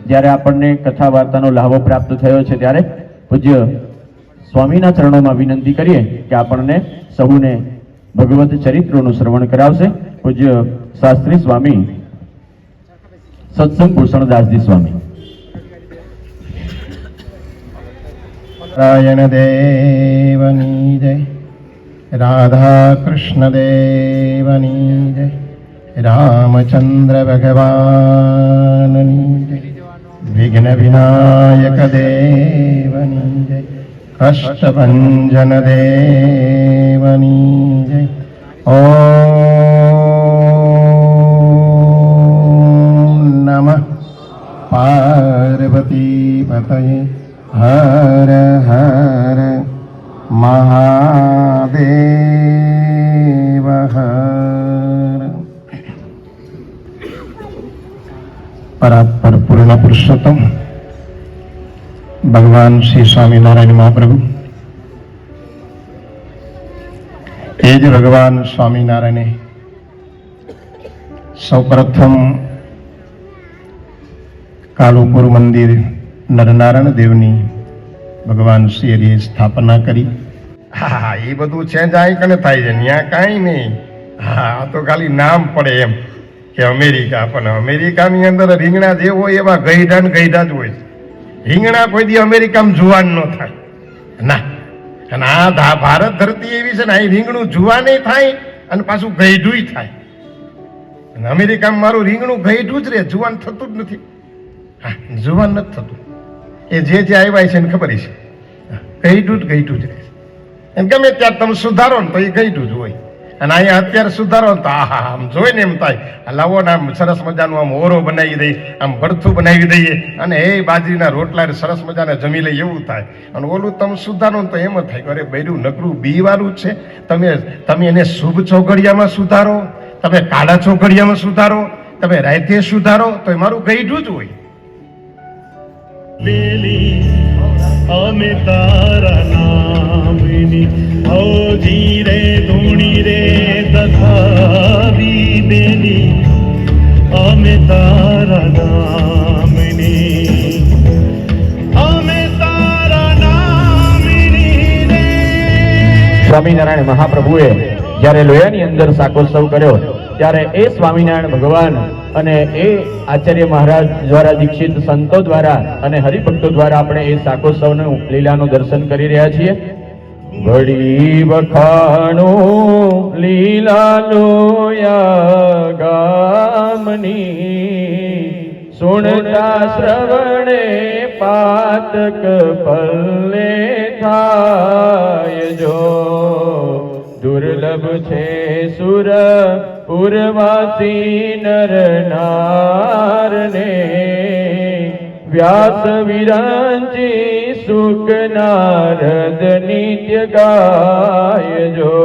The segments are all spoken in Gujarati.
જ્યારે આપણને કથા વાર્તાનો લાભો પ્રાપ્ત થયો છે ત્યારે પૂજ્ય સ્વામીના ચરણોમાં વિનંતી કરીએ કે આપણને સૌને ભગવત ચરિત્રોનું શ્રવણ કરાવશે પૂજ્ય શાસ્ત્રી સ્વામી સત્સંગ ભૂષણદાસજી સ્વામી. નારાયણ દેવની જય, રાધા કૃષ્ણ દેવની જય, રામચંદ્ર ભગવાનની જય, વિઘ્ન વિનાયક દેવની જય, કષ્ટભંજન દેવની જય. ઓમ નમઃ પાર્વતી પતયે હર હર મહાદેવ હર. પરાત્પર પૂર્ણ પુરુષોત્તમ ભગવાન શ્રી સ્વામિનારાયણ મહાપ્રભુ, એ જ ભગવાન સ્વામિનારાયણે સૌપ્રથમ કાલુપુર મંદિર નરનારાયણ દેવની ભગવાન શ્રી હરિએ સ્થાપના કરી. હા, એ બધું છે જાય કને થાય છે, ત્યાં કાંઈ નહીં. હા, તો ખાલી નામ પડે એમ કે અમેરિકા, પણ અમેરિકાની અંદર રીંગણા જે હોય એવા ગઈઢા ને ગઈઢા જ હોય. રીંગણા કોઈ દી અમેરિકામાં જુવાન ન થાય ના. અને આ ભારત ધરતી એવી છે ને, અહીં રીંગણું જુવાને થાય અને પાછું ગઈઢું થાય. અને અમેરિકામાં મારું રીંગણું ગઈઢું જ રહે, જુવાન થતું જ નથી. હા, જુવાન નથી થતું. એ જે આવ્યા છે એને ખબર છે, ગઈઢું જ રહે છે. એમ ગમે ત્યારે તમે સુધારો ને તો એ ગઈઢું જ હોય. અને અહીંયા અત્યારે સુધારો ને તો આહા, આમ જોઈને એમ થાય લાવો ને આમ સરસ મજાનું આમ ઓરો બનાવી દઈએ, આમ ભરથું બનાવી દઈએ અને એ બાજરીના રોટલા સરસ મજાને જમી લઈએ એવું થાય. અને ઓલું તમે સુધારો ને તો એમ જ થાય કે અરે બૈરું નકરું બીવાળું છે. તમે એને શુભ ચોઘડિયામાં સુધારો, તમે કાળા ચોઘડિયામાં સુધારો, તમે રાતે સુધારો તો એ મારું ગઈઢું જ હોય. અમે તારા નામની હૌજી રે ધૂણી રે તથાવી બેલી, અમે તારા નામની, અમે તારા નામની રે. સ્વામિનારાયણ મહાપ્રભુએ જ્યારે લોયાની અંદર શાકોત્સવ કર્યો ત્યારે એ સ્વામિનારાયણ ભગવાન અને એ આચાર્ય મહારાજ દ્વારા દીક્ષિત સંતો દ્વારા અને હરિભક્તો દ્વારા આપણે એ શાકોત્સવનું લીલાનું દર્શન કરી રહ્યા છીએ. વળી વખાણું લીલા લોયા ગામની, સુણતા શ્રવણે પાતક પલ્લે થાય જો. દુર્લભ છે સુર પૂર્વાસી નર નારને, વ્યાસ વિરાંચી સુખ નારદ નિત્ય ગાયજો.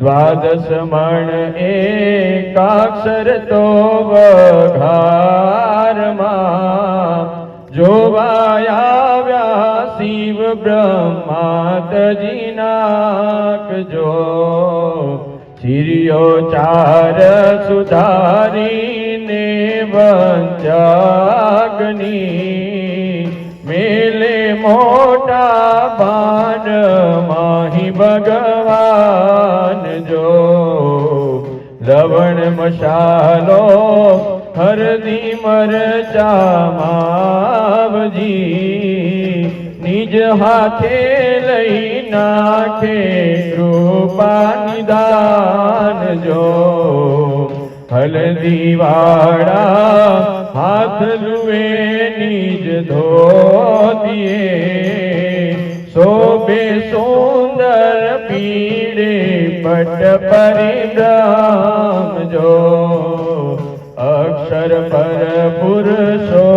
દ્વાદશ મણ એકાક્ષર તો વઘારમાં, જોવાયા શિવ બ્રહ્માદજી નાકજો. ચિરિયો ચાર સુધારીને વંચાગ્નિ, મેલે મોટા ભાન માહી ભગવાન જો. લવણ મશાલો હરદી મરચા માવજી, નિજ હાથે લઈ નાખે કૃપા નિદાન જો. હલદી વાળા હાથ લુએ નિજ ધોતીએ, શોભે સુંદર પીડે પટ પરિભ્રમ જો. અક્ષર પર પુરુષોત્તમજીએ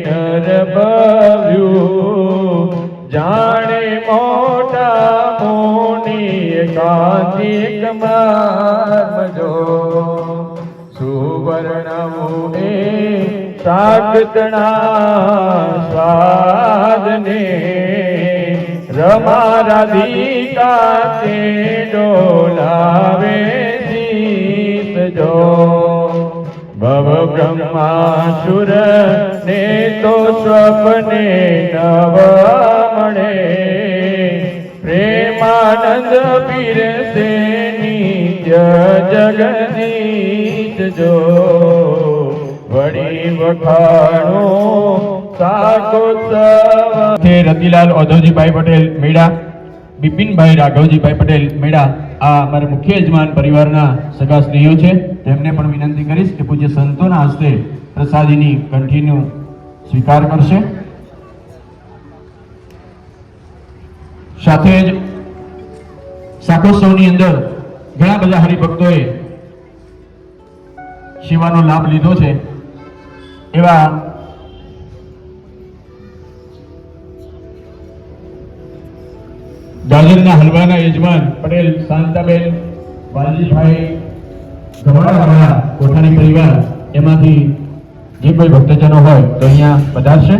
નર ભવ્યું, જાણે મોટા મુનિ કાર્તિક માર્મજો. સુવર્ણ મુને સાગતણા સ્વાદને, રમા રાધી કાતે ડોલાવે શીસ જો ભવ બ્રહ્માસુર ને તો સ્વપ્ને નવ મળે પ્રેમાનંદ પીરસે નિત્ય જગદીશ જો વળી વખાણો શાકોત્સવ રતિલાલ ઓધવજીભાઈ પટેલ મેળા, બિપિનભાઈ રાઘવજીભાઈ પટેલ મેળા આ અમારા મુખ્ય યજમાન પરિવારના સગા સ્ત્રીઓ છે. તેમને પણ વિનંતી કરીશ કે પૂજ્ય સંતોના હસ્તે પ્રસાદીની કંઠીનું સ્વીકાર કરશે. સાથે જ શાકોત્સવની અંદર ઘણા બધા હરિભક્તોએ સેવાનો લાભ લીધો છે. એવા ગાજરના હલવાના યજમાન પટેલ શાંતાબેન વાલજીભાઈ ગવાડાવાળા કોઠારી પરિવાર, એમાંથી જે કોઈ ભક્તજનો હોય તો અહીંયા પધારશે.